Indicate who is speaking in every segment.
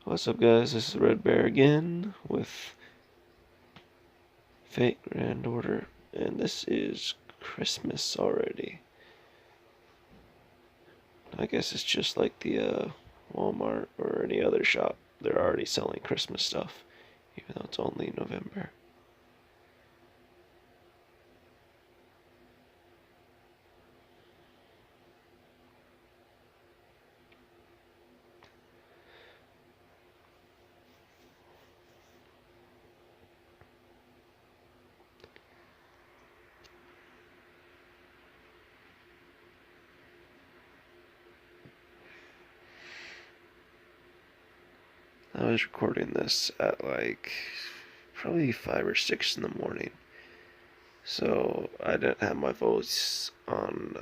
Speaker 1: What's up, guys? This is Red Bear again with Fate Grand Order, and this is Christmas already. I guess it's just like the Walmart or any other shop. They're already selling Christmas stuff, even though it's only November. I was recording this at like probably 5 or 6 in the morning, so I didn't have my voice on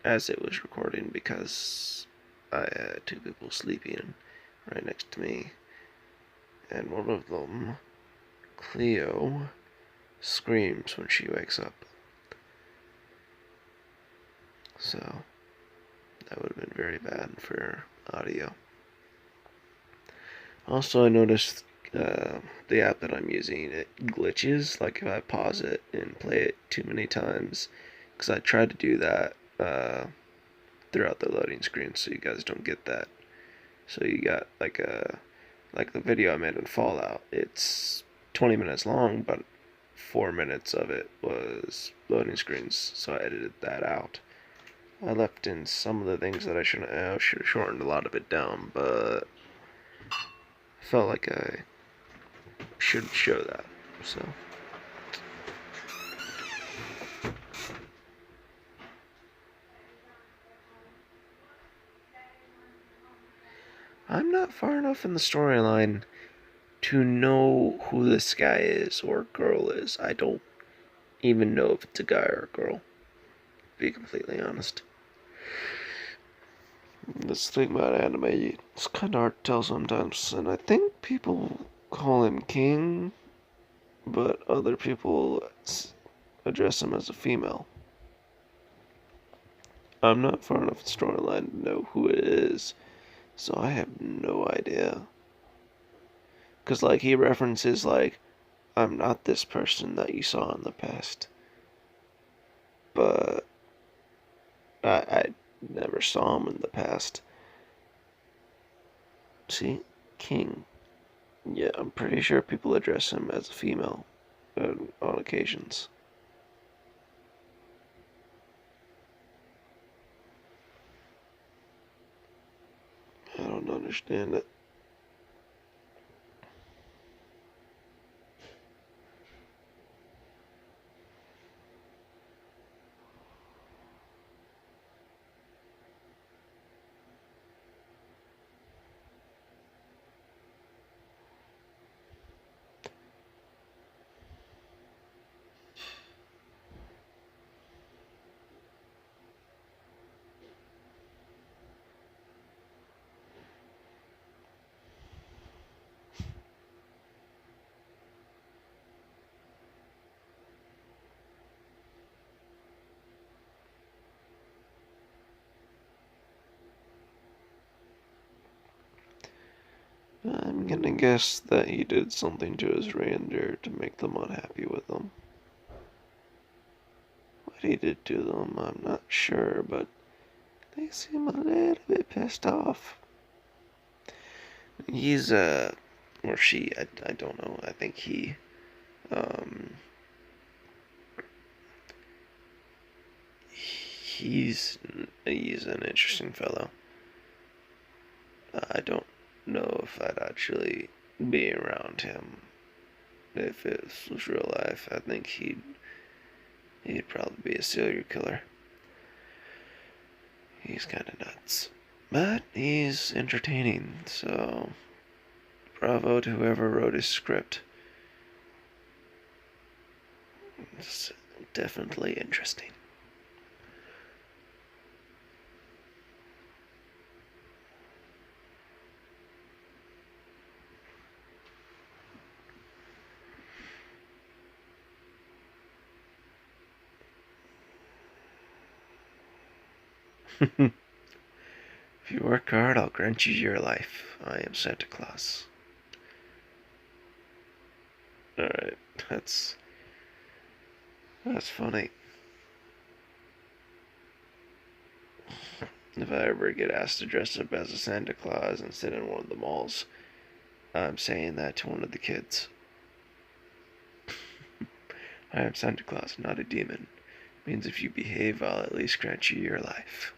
Speaker 1: as it was recording because I had two people sleeping right next to me, and one of them, Cleo, screams when she wakes up. So that would have been very bad for audio. Also, I noticed the app that I'm using, it glitches. Like if I pause it and play it too many times, because I tried to do that throughout the loading screen, so you guys don't get that. So you got like the video I made in Fallout. It's 20 minutes long, but 4 minutes of it was loading screens, so I edited that out. I left in some of the things that I shouldn't have. Should have shortened a lot of it down, but I felt like I should show that. So I'm not far enough in the storyline to know who this guy is or girl is. I don't even know if it's a guy or a girl, to be completely honest. This thing about anime, it's kind of hard to tell sometimes, and I think people call him King, but other people address him as a female. I'm not far enough in the storyline to know who it is, so I have no idea. Because, like, he references, like, I'm not this person that you saw in the past. But I never saw him in the past. See? King. Yeah, I'm pretty sure people address him as a female on occasions. I don't understand it. I'm gonna guess that he did something to his reindeer to make them unhappy with him. What he did to them, I'm not sure, but they seem a little bit pissed off. He's, or she, I don't know. I think um, he's an interesting fellow. I don't know if I'd actually be around him if it was real life. I think he'd probably be a serial killer. He's kind of nuts, but he's entertaining. So bravo to whoever wrote his script. It's definitely interesting. If you work hard, I'll grant you your life. I am Santa Claus. Alright, that's funny. If I ever get asked to dress up as a Santa Claus and sit in one of the malls, I'm saying that to one of the kids. I am Santa Claus, not a demon. Means if you behave, I'll at least grant you your life.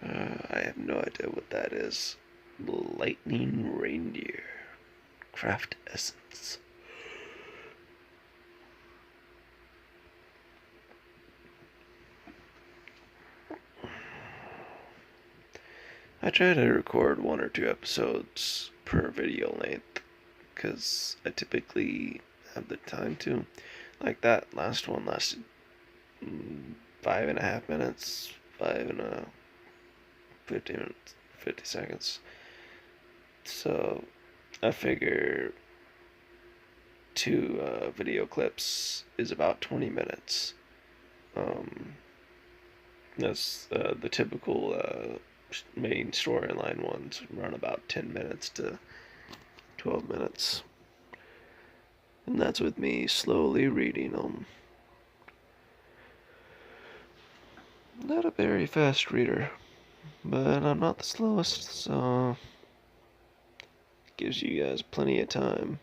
Speaker 1: I have no idea what that is. Lightning reindeer. Craft essence. I try to record 1 or 2 episodes per video length because I typically have the time to. Like that last one lasted 5.5 minutes, 50 minutes, 50 seconds. So I figure 2 video clips is about 20 minutes. That's the typical main storyline ones run about 10 minutes to 12 minutes. And that's with me slowly reading them. Not a very fast reader, but I'm not the slowest, so it gives you guys plenty of time.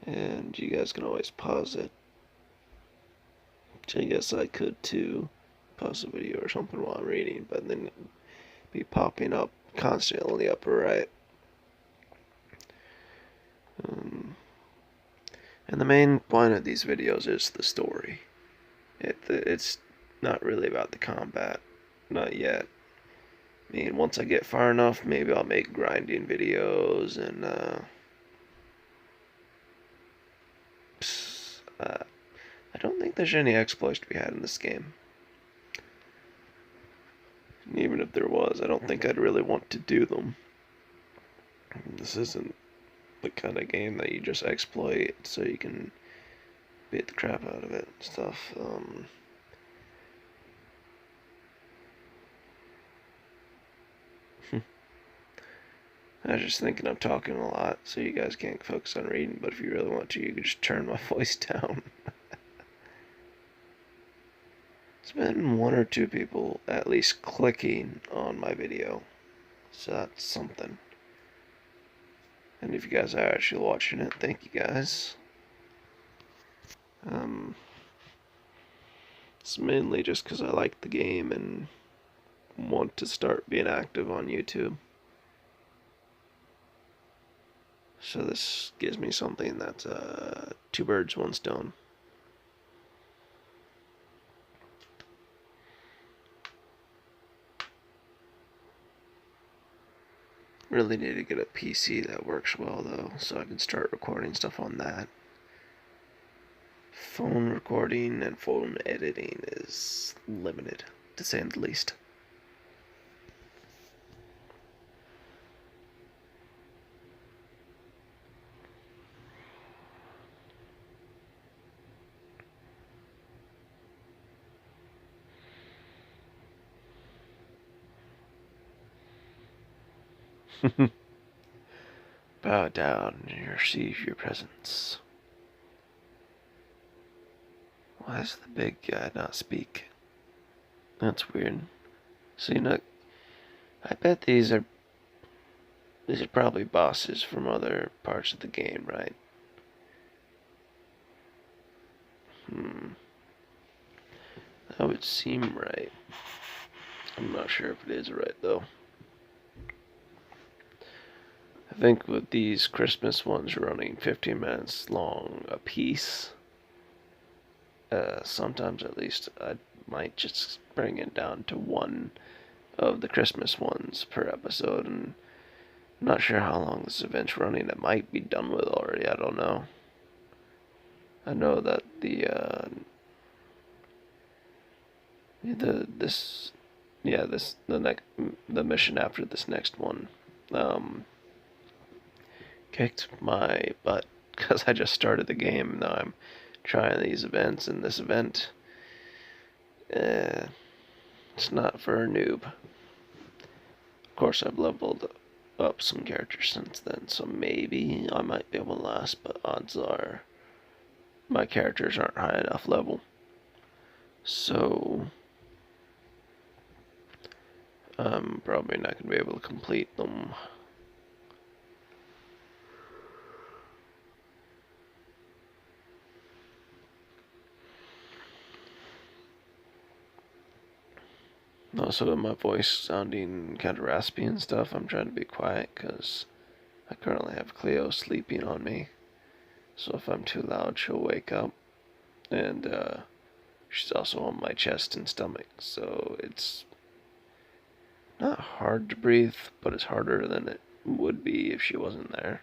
Speaker 1: And you guys can always pause it. Which I guess I could too. Pause a video or something while I'm reading, but then it'd be popping up constantly on the upper right. And the main point of these videos is the story. It's not really about the combat. Not yet. I mean, once I get far enough, maybe I'll make grinding videos and, I don't think there's any exploits to be had in this game. And even if there was, I don't think I'd really want to do them. This isn't the kind of game that you just exploit so you can beat the crap out of it and stuff. I was just thinking I'm talking a lot, so you guys can't focus on reading, but if you really want to, you can just turn my voice down. It's been 1 or 2 people at least clicking on my video, so that's something. And if you guys are actually watching it, thank you guys. It's mainly just because I like the game and want to start being active on YouTube. So this gives me something that's 2 birds, 1 stone. Really need to get a PC that works well though, so I can start recording stuff on that. Phone recording and phone editing is limited, to say the least. Bow down and receive your presents. Why does the big guy not speak? That's weird. See, look, I bet these are probably bosses from other parts of the game, right? That would seem right. I'm not sure if it is right though. I think with these Christmas ones running 15 minutes long a piece, sometimes at least I might just bring it down to 1 of the Christmas ones per episode, and I'm not sure how long this event's running. It might be done with already, I don't know. I know that the mission after this next one kicked my butt because I just started the game. Now I'm trying these events, and this event It's not for a noob. Of course, I've leveled up some characters since then, so maybe I might be able to last, but odds are my characters aren't high enough level. So I'm probably not going to be able to complete them. Also, with my voice sounding kind of raspy and stuff, I'm trying to be quiet because I currently have Cleo sleeping on me. So if I'm too loud, she'll wake up. And she's also on my chest and stomach, so it's not hard to breathe, but it's harder than it would be if she wasn't there.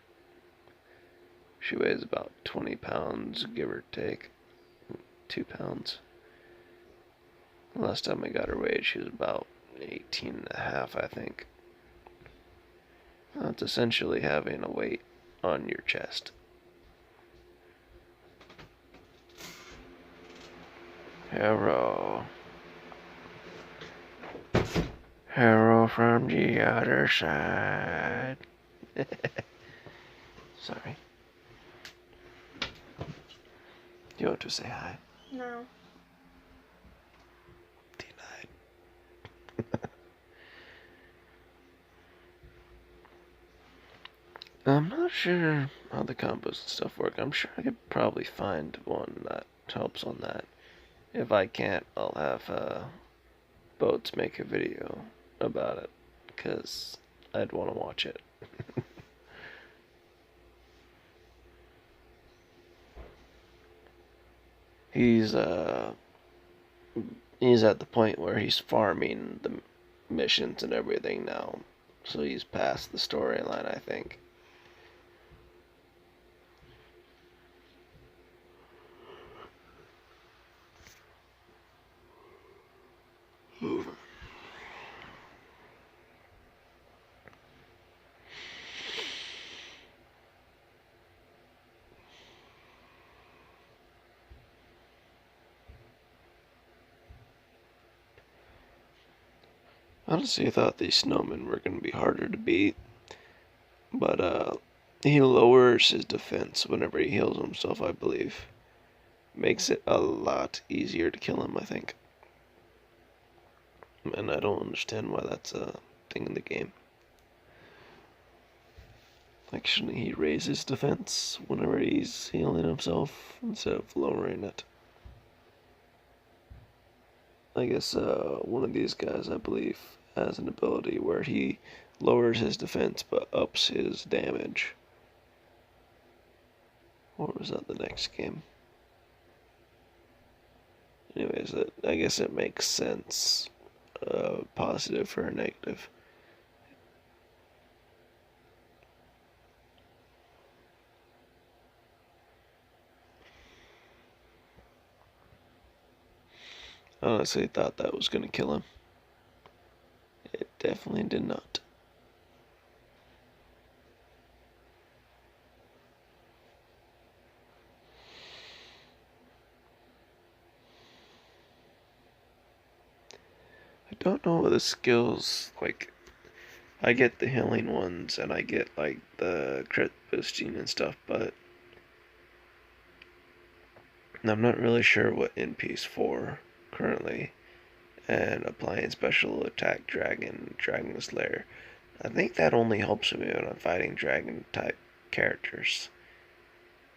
Speaker 1: She weighs about 20 pounds, give or take 2 pounds. Last time I got her weighed, she was about 18 and a half, I think. That's essentially having a weight on your chest. Hero. Hero from the other side. Sorry. Do you want to say hi?
Speaker 2: No.
Speaker 1: Denied. I'm not sure how the combos and stuff work. I'm sure I could probably find one that helps on that. If I can't, I'll have Boats make a video about it, because I'd want to watch it. He's at the point where he's farming the missions and everything now, so he's past the storyline, I think. Honestly, I thought these snowmen were going to be harder to beat, but he lowers his defense whenever he heals himself, I believe. Makes it a lot easier to kill him, I think. And I don't understand why that's a thing in the game. Like, shouldn't he raise his defense whenever he's healing himself instead of lowering it? I guess one of these guys, I believe, has an ability where he lowers his defense but ups his damage. Or was that the next game? Anyways, I guess it makes sense. Positive for a negative. I honestly thought that was gonna kill him. It definitely did not. I don't know what the skills, like, I get the healing ones and I get like the crit boosting and stuff, but I'm not really sure what NP's for currently. And applying special attack Dragon Slayer. I think that only helps me when I'm fighting dragon type characters.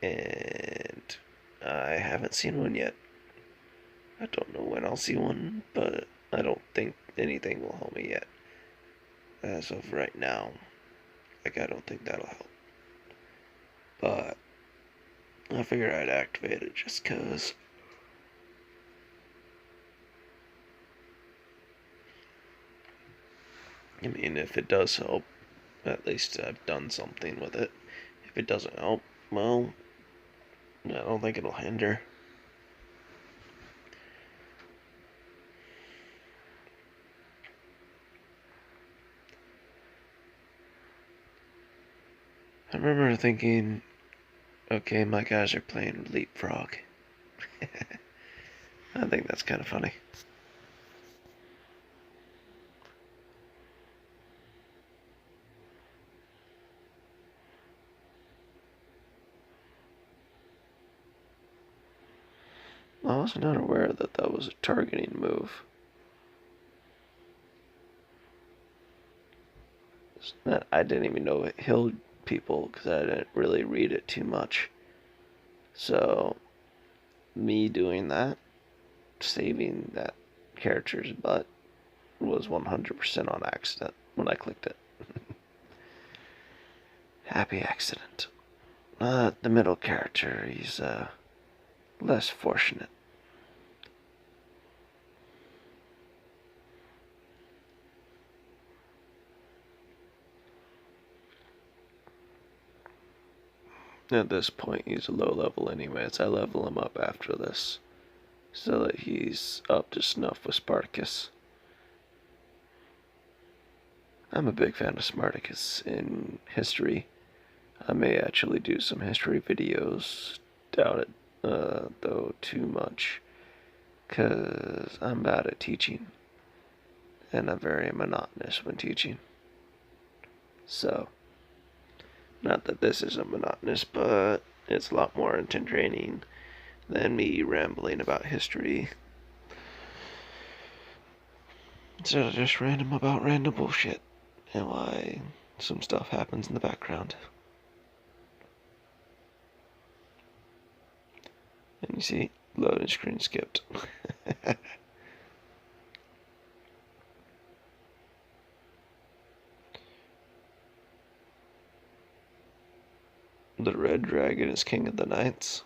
Speaker 1: And I haven't seen one yet. I don't know when I'll see one, but I don't think anything will help me yet. As of right now. Like, I don't think that'll help. But I figured I'd activate it just cause. I mean, if it does help, at least I've done something with it. If it doesn't help, well, I don't think it'll hinder. I remember thinking, okay, my guys are playing Leapfrog. I think that's kind of funny. I was not aware that that was a targeting move. I didn't even know it healed people because I didn't really read it too much. So, me doing that, saving that character's butt, was 100% on accident when I clicked it. Happy accident. The middle character, he's less fortunate. At this point, he's a low level anyways. I level him up after this, so that he's up to snuff with Spartacus. I'm a big fan of Spartacus in history. I may actually do some history videos. Doubt it, though, too much, because I'm bad at teaching, and I'm very monotonous when teaching. So, not that this isn't monotonous, but it's a lot more entertaining than me rambling about history. Instead of just random bullshit, and why some stuff happens in the background. And you see, loading screen skipped. The red dragon is king of the knights.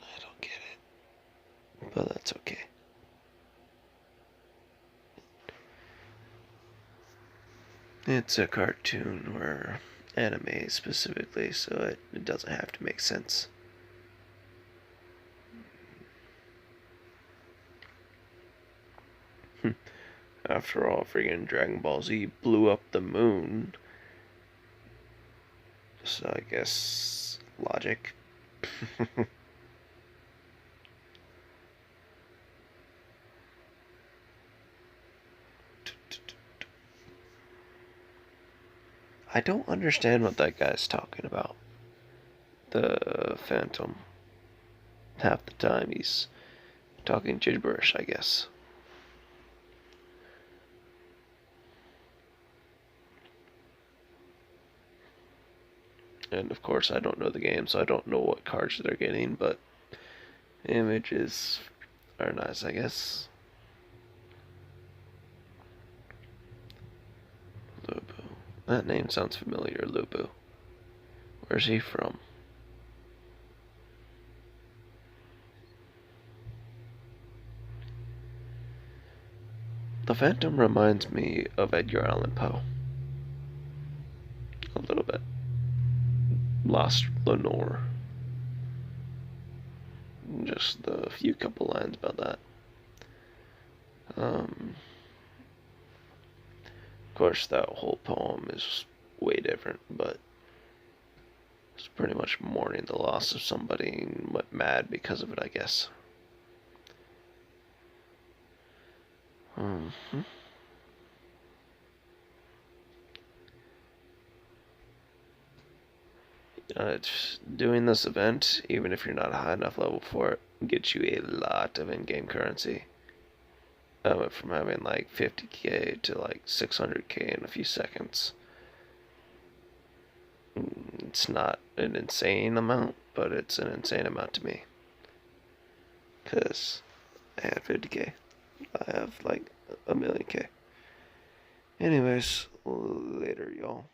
Speaker 1: I don't get it, but that's okay. It's a cartoon or anime specifically, so it doesn't have to make sense. After all, freaking Dragon Ball Z blew up the moon. So I guess logic. I don't understand what that guy's talking about. The Phantom. Half the time he's talking gibberish, I guess. And of course, I don't know the game, so I don't know what cards they're getting, but images are nice, I guess. Lubu. That name sounds familiar, Lubu. Where's he from? The Phantom reminds me of Edgar Allan Poe. A little bit. Lost Lenore. Just the few couple lines about that. Of course, that whole poem is way different, but it's pretty much mourning the loss of somebody and went mad because of it, I guess. Mm-hmm. Doing this event, even if you're not a high enough level for it, gets you a lot of in-game currency. I went from having like 50k to like 600k in a few seconds. It's not an insane amount, but it's an insane amount to me. Because I had 50k. I have like a million k. Anyways, later, y'all.